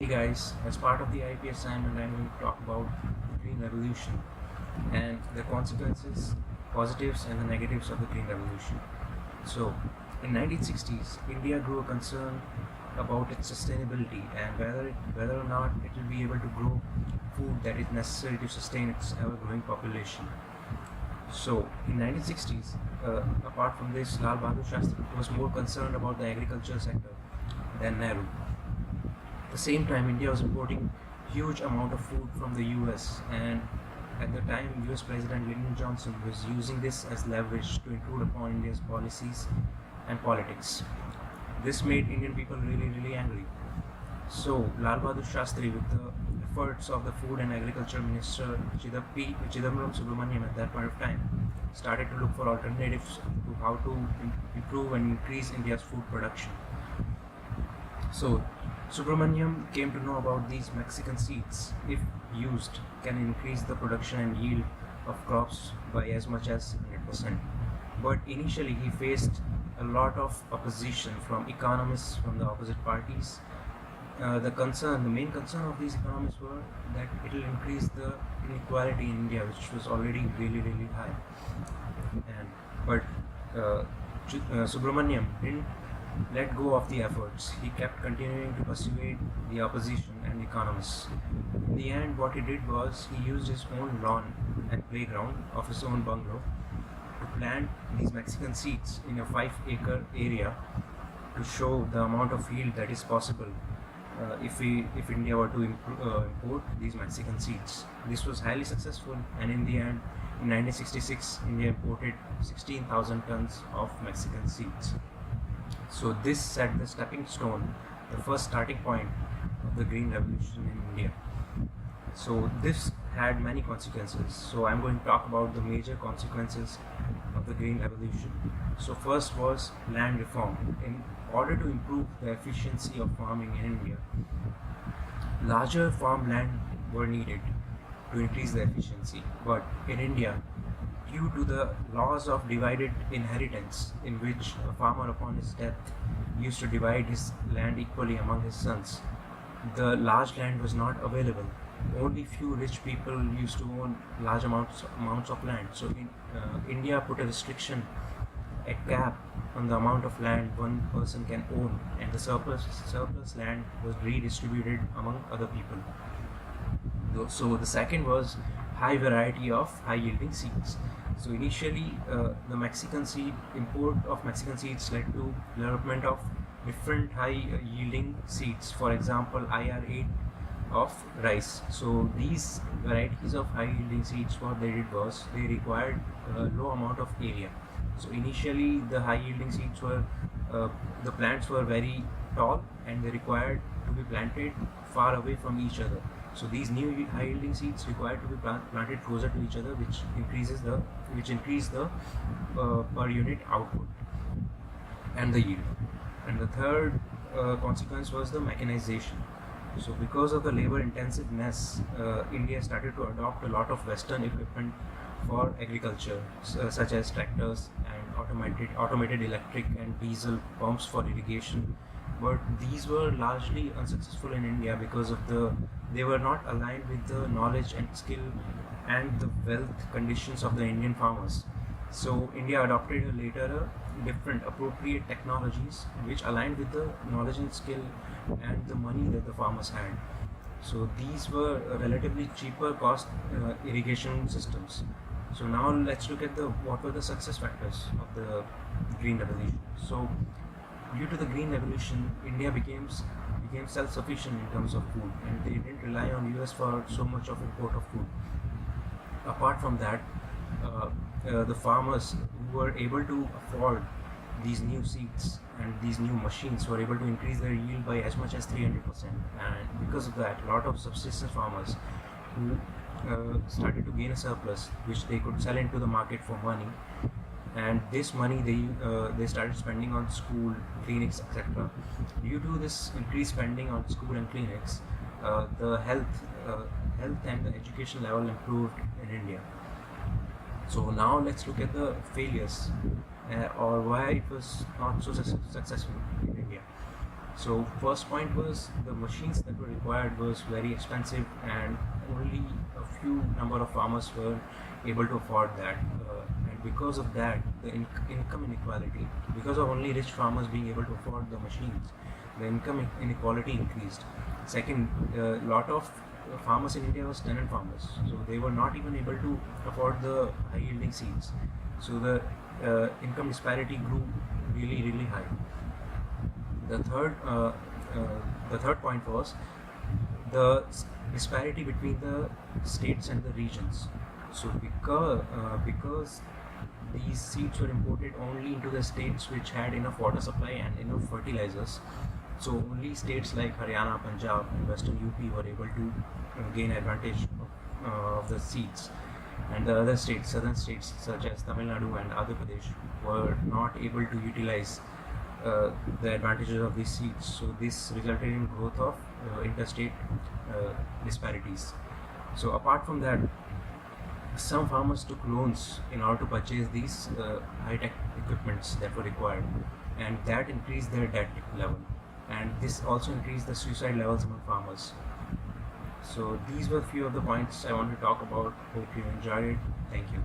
Hey guys, as part of the IEP assignment, I'm going to talk about the Green Revolution and the consequences, positives and the negatives of the Green Revolution. So, in 1960s, India grew a concern about its sustainability and whether or not it will be able to grow food that is necessary to sustain its ever-growing population. So, in 1960s, apart from this, Lal Bahadur Shastri was more concerned about the agriculture sector than Nehru. At the same time, India was importing huge amount of food from the US, and at the time, US President Lyndon Johnson was using this as leverage to intrude upon India's policies and politics. This made Indian people really angry. So, Lal Bahadur Shastri, with the efforts of the Food and Agriculture Minister Chidambaram Subramaniam at that point of time, started to look for alternatives to how to improve and increase India's food production. So, Subramaniam came to know about these Mexican seeds, if used, can increase the production and yield of crops by as much as 100%. But initially, he faced a lot of opposition from economists from the opposite parties. The main concern of these economists were that it will increase the inequality in India, which was already really high. But Subramaniam didn't let go of the efforts. He kept continuing to persuade the opposition and economists. In the end, what he did was he used his own lawn and playground of his own bungalow to plant these Mexican seeds in a 5-acre area to show the amount of yield that is possible if India were to import these Mexican seeds. This was highly successful, and in the end, in 1966, India imported 16,000 tons of Mexican seeds. So this set the stepping stone, the first starting point of the Green Revolution in India. So this had many consequences. So I'm going to talk about the major consequences of the Green Revolution. So first was land reform. In order to improve the efficiency of farming in India, larger farmland were needed to increase the efficiency. But in India, due to the laws of divided inheritance, in which a farmer upon his death used to divide his land equally among his sons, the large land was not available. Only few rich people used to own large amounts of land. So India put a restriction, a cap on the amount of land one person can own, and the surplus land was redistributed among other people. So the second was high variety of high yielding seeds. So initially, the import of Mexican seeds led to development of different high yielding seeds. For example, IR8 of rice. So these varieties of high yielding seeds, what they did was they required a low amount of area. So initially, the high yielding seeds were the plants were very tall and they required to be planted far away from each other. So these new high yielding seeds required to be planted closer to each other, which increase the per unit output and the yield. And the third consequence was the mechanization. So because of the labor intensiveness, India started to adopt a lot of Western equipment for agriculture, such as tractors and automated electric and diesel pumps for irrigation. But these were largely unsuccessful in India because of they were not aligned with the knowledge and skill and the wealth conditions of the Indian farmers. So India adopted later different appropriate technologies which aligned with the knowledge and skill and the money that the farmers had. So these were relatively cheaper cost irrigation systems. So now let's look at what were the success factors of the Green Revolution. So due to the Green Revolution, India became self-sufficient in terms of food, and they didn't rely on US for so much of import of food. Apart from that, the farmers who were able to afford these new seeds and these new machines were able to increase their yield by as much as 300%. And because of that, a lot of subsistence farmers who started to gain a surplus, which they could sell into the market for money. And this money they started spending on school, clinics, etc. Due to this increased spending on school and clinics, the health and the education level improved in India. So now let's look at the failures or why it was not so successful in India. So first point was the machines that were required was very expensive, and only a few number of farmers were able to afford that. And because of that, the income inequality, because of only rich farmers being able to afford the machines, the income inequality increased. Second, a lot of farmers in India was tenant farmers, so they were not even able to afford the high yielding seeds. So the income disparity grew really high. The third the third point was the disparity between the states and the regions. So because these seeds were imported only into the states which had enough water supply and enough fertilizers, so only states like Haryana, Punjab, and Western UP were able to gain advantage of the seeds, and the other states, southern states such as Tamil Nadu and Andhra Pradesh, were not able to utilize the advantages of these seeds. So this resulted in growth of interstate disparities. So apart from that, some farmers took loans in order to purchase these high-tech equipments that were required, and that increased their debt level, and this also increased the suicide levels among farmers. So these were a few of the points I want to talk about. Hope you enjoyed it. Thank you.